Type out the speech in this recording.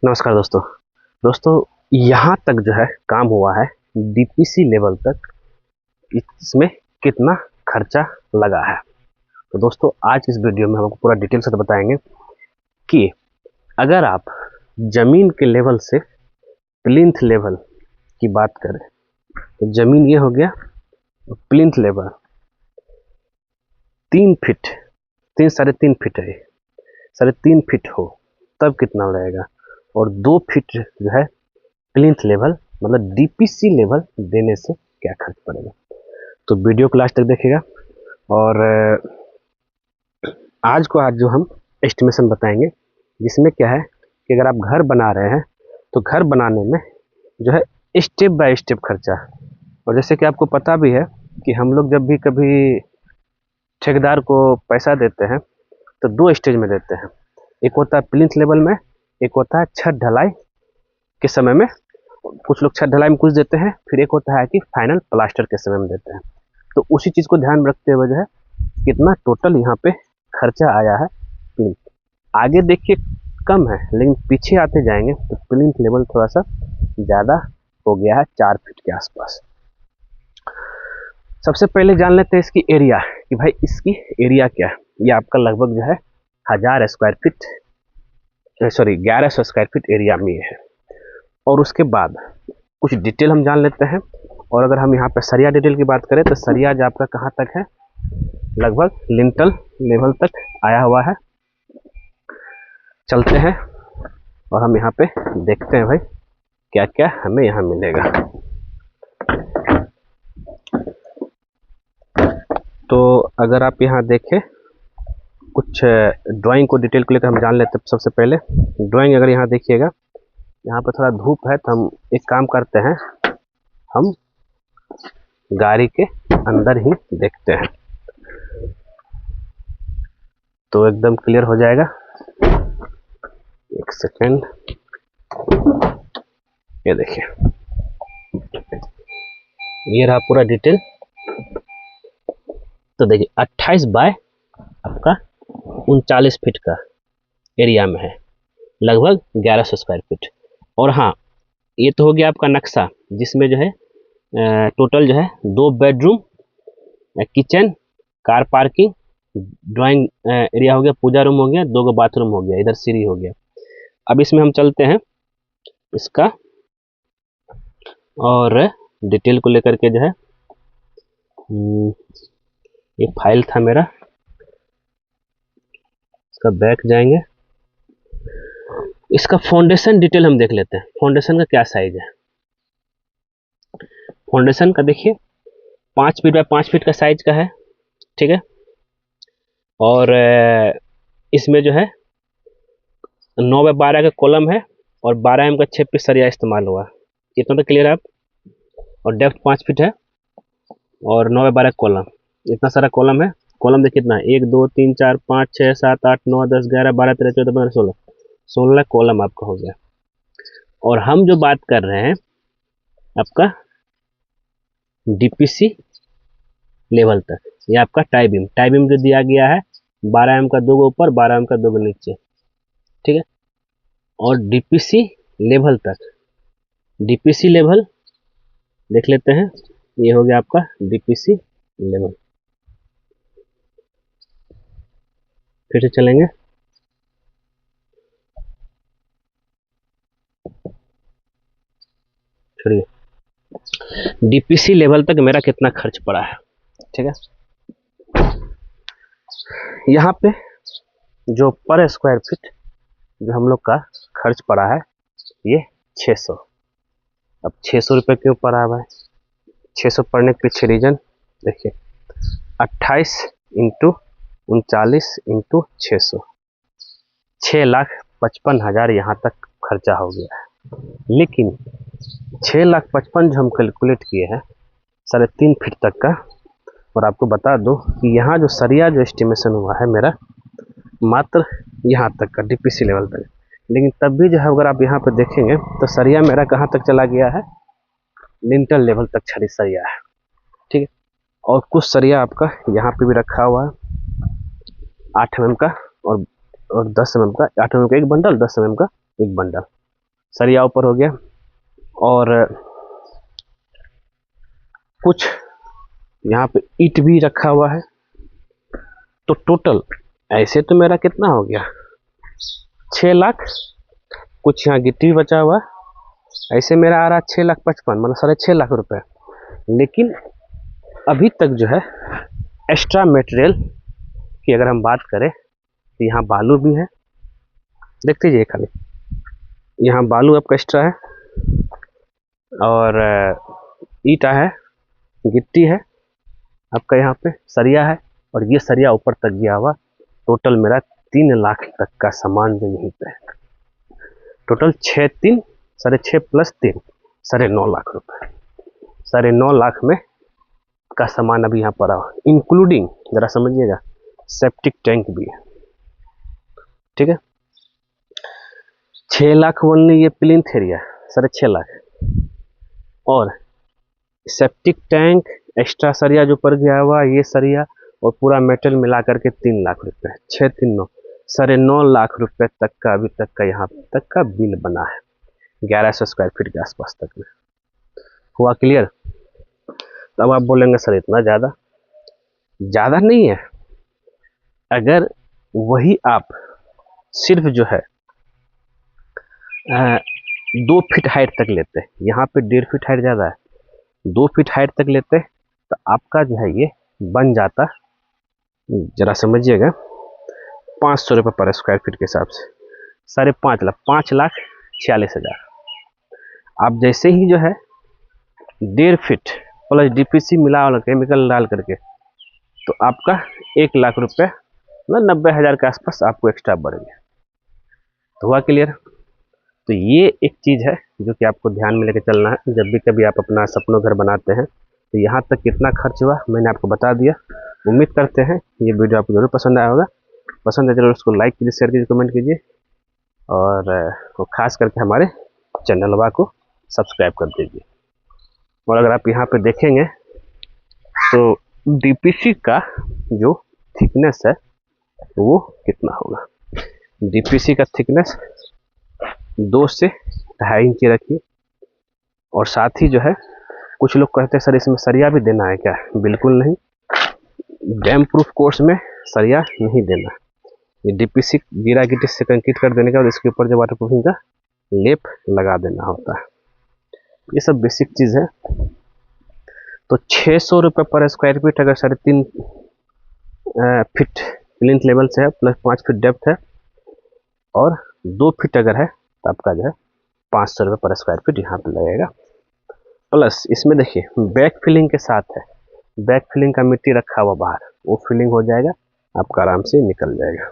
नमस्कार दोस्तों। यहाँ तक जो है काम हुआ है डीपीसी लेवल तक, इसमें कितना खर्चा लगा है। तो दोस्तों आज इस वीडियो में हम आपको पूरा डिटेल से बताएंगे कि अगर आप जमीन के लेवल से प्लिंथ लेवल की बात करें तो जमीन ये हो गया, प्लिंथ लेवल 3 फीट, 3.5 फीट है, 3.5 फीट हो तब कितना लगेगा, और 2 फीट जो है प्लिंथ लेवल मतलब डीपीसी लेवल देने से क्या खर्च पड़ेगा। तो वीडियो को लास्ट तक देखिएगा। और आज जो हम एस्टिमेशन बताएंगे, जिसमें क्या है कि अगर आप घर बना रहे हैं तो घर बनाने में जो है स्टेप बाय स्टेप खर्चा। और जैसे कि आपको पता भी है कि हम लोग जब भी कभी ठेकेदार को पैसा देते हैं तो 2 स्टेज में देते हैं। एक होता है प्लिंथ लेवल में, एक होता है छत ढलाई के समय में। कुछ लोग छत ढलाई में कुछ देते हैं, फिर एक होता है कि फाइनल प्लास्टर के समय में देते हैं। तो उसी चीज़ को ध्यान में रखते हुए जो है कितना टोटल यहाँ पे खर्चा आया है प्लिंथ। आगे देखिए कम है, लेकिन पीछे आते जाएंगे तो प्लिंथ लेवल थोड़ा सा ज़्यादा हो गया है, 4 फीट के आसपास। सबसे पहले जान लेते हैं इसकी एरिया कि भाई इसकी एरिया क्या है। ये आपका लगभग जो है 1100 स्क्वायर फीट एरिया में है। और उसके बाद कुछ डिटेल हम जान लेते हैं। और अगर हम यहाँ पे सरिया डिटेल की बात करें तो सरिया जो आपका कहाँ तक है, लगभग लिंटल लेवल तक आया हुआ है। चलते हैं और हम यहाँ पे देखते हैं भाई क्या क्या हमें यहाँ मिलेगा। तो अगर आप यहाँ देखें कुछ ड्राइंग को डिटेल को लेकर हम जान लेते हैं। सबसे पहले ड्राइंग अगर यहाँ देखिएगा, यहाँ पे थोड़ा धूप है तो हम एक काम करते हैं, हम गाड़ी के अंदर ही देखते हैं तो एकदम क्लियर हो जाएगा। एक सेकेंड, ये देखिए, ये रहा पूरा डिटेल। तो देखिए 28 बाय आपका 39 फीट का एरिया में है, लगभग 1100 स्क्वायर फीट। और हाँ, ये तो हो गया आपका नक्शा, जिसमें जो है टोटल जो है 2 bedroom, kitchen, car parking, drawing area हो गया, पूजा रूम हो गया, 2 बाथरूम हो गया, इधर सीढ़ी हो गया। अब इसमें हम चलते हैं इसका और डिटेल को लेकर के जो है, ये फाइल था मेरा, इसका बैक जाएंगे। इसका फाउंडेशन डिटेल हम देख लेते हैं। फाउंडेशन का क्या साइज है। फाउंडेशन का देखिए 5 फीट बाय 5 फीट का साइज का है, ठीक है। और इसमें जो है 9 बाय 12 का कॉलम है और 12 mm का 6 पीस सरिया इस्तेमाल हुआ। इतना तो क्लियर है आप। और डेप्थ 5 फीट है और 9 बाय 12 कॉलम, इतना सारा कॉलम है। कॉलम देखिए कितना, 1 2 3 4 5 6 7 8 9 10 11 12 13 14 15 16 कॉलम आपका हो गया। और हम जो बात कर रहे हैं आपका डीपीसी लेवल तक, ये आपका टाई बीम जो दिया गया है 12 mm का 2 ऊपर, 12 mm का 2 नीचे, ठीक है। और डीपीसी लेवल तक, डीपीसी लेवल देख लेते हैं। ये हो गया आपका डीपीसी लेवल। फिर से चलेंगे, छोड़िए, डीपीसी लेवल तक मेरा कितना खर्च पड़ा है, ठीक है। यहाँ पे जो पर स्क्वायर फीट जो हम लोग का खर्च पड़ा है ये 600। अब 600 रुपये के ऊपर आ रहा है। 600 पढ़ने के पीछे रीजन देखिए, 28 इंटू 39 इंटू 600, 6,55,000 यहाँ तक खर्चा हो गया है। लेकिन 6,55,000 जो हम कैलकुलेट किए हैं 3.5 फीट तक का, और आपको बता दो कि यहाँ जो सरिया जो एस्टिमेशन हुआ है मेरा मात्र यहाँ तक का डीपीसी लेवल तक। लेकिन तब भी जो है अगर आप यहाँ पर देखेंगे तो सरिया मेरा कहाँ तक चला गया है, लिंटल लेवल तक छड़ी सरिया है, ठीक है। और कुछ सरिया आपका यहाँ पे भी रखा हुआ है 8 mm का और 10 mm का, 8 mm का एक बंडल, 10 mm का एक बंडल। सरिया ऊपर हो गया, और कुछ यहाँ पे ईंट भी रखा हुआ है। तो टोटल ऐसे तो मेरा कितना हो गया, 6 लाख। कुछ यहाँ गिट्टी भी बचा हुआ है, ऐसे मेरा आ रहा 6,55,000, मतलब 6.5 लाख रुपए। लेकिन अभी तक जो है एक्स्ट्रा मटेरियल की अगर हम बात करें तो यहाँ बालू भी है, देख लीजिए खाली, यहाँ बालू आपका एक्स्ट्रा है, और ईंटा है, गिट्टी है आपका, यहाँ पे सरिया है, और ये सरिया ऊपर तक गया हुआ। टोटल मेरा 3 लाख तक का सामान जो यहीं पे है। टोटल 6 6.5 प्लस 3 9.5 लाख रुपए। 9.5 लाख में का सामान अभी यहाँ पर आओ, इंक्लूडिंग, जरा समझिएगा, सेप्टिक टैंक भी है। ठीक है, 6 लाख ओनली ये प्लिंथ एरिया, 6.5 लाख, और सेप्टिक टैंक, एक्स्ट्रा सरिया जो पर गया हुआ ये सरिया, और पूरा मेटल मिला करके 3 लाख रुपए, 6 3 9, 9.5 लाख रुपए तक का अभी तक का यहाँ तक का बिल बना है, 1100 स्क्वायर फीट के आसपास तक में। हुआ क्लियर? तब आप बोलेंगे सर इतना ज़्यादा नहीं है। अगर वही आप सिर्फ जो है 2 फीट हाइट तक लेते, यहाँ पे 1.5 फीट हाइट ज़्यादा है, 2 फीट हाइट तक लेते तो आपका जो है ये बन जाता, जरा समझिएगा, 500 रुपये पर स्क्वायर फीट के हिसाब से, 5.5 लाख, 5,46,000। आप जैसे ही जो है 1.5 फीट प्लस डीपीसी मिला वाला केमिकल डाल करके, तो आपका 1 लाख रुपये, मतलब 90,000 के आसपास आपको एक्स्ट्रा बढ़ गया। तो हुआ क्लियर? तो ये एक चीज़ है जो कि आपको ध्यान में लेकर चलना है जब भी कभी आप अपना सपनों घर बनाते हैं। तो यहाँ तक कितना खर्च हुआ मैंने आपको बता दिया। उम्मीद करते हैं ये वीडियो आपको जरूर पसंद आया होगा। पसंद है जरूर उसको लाइक कीजिए, शेयर कीजिए, कमेंट कीजिए, और ख़ास करके हमारे चैनलवा को सब्सक्राइब कर दीजिए। और अगर आप यहाँ पे देखेंगे तो डीपीसी का जो थिकनेस है वो कितना होगा। डीपीसी का थिकनेस 2 से 2.5 इंच रखिए। और साथ ही जो है कुछ लोग कहते हैं सर इसमें सरिया भी देना है क्या? बिल्कुल नहीं, डैम प्रूफ कोर्स में सरिया नहीं देना। ये डीपीसी गिरा गिटी से कंक्रीट कर देने के बाद इसके ऊपर जो वाटर प्रूफिंग का लेप लगा देना होता है। ये सब बेसिक चीज़ है। तो 600 रुपये पर स्क्वायर फीट अगर 3.5 फीट प्लिंथ लेवल से है, प्लस 5 फीट डेप्थ है, और 2 फीट अगर है तो आपका जो है 500 रुपये पर स्क्वायर फीट यहाँ पे लगेगा। प्लस इसमें देखिए बैक फिलिंग के साथ है, बैक फिलिंग का मिट्टी रखा हुआ बाहर, वो फिलिंग हो जाएगा, आपका आराम से निकल जाएगा।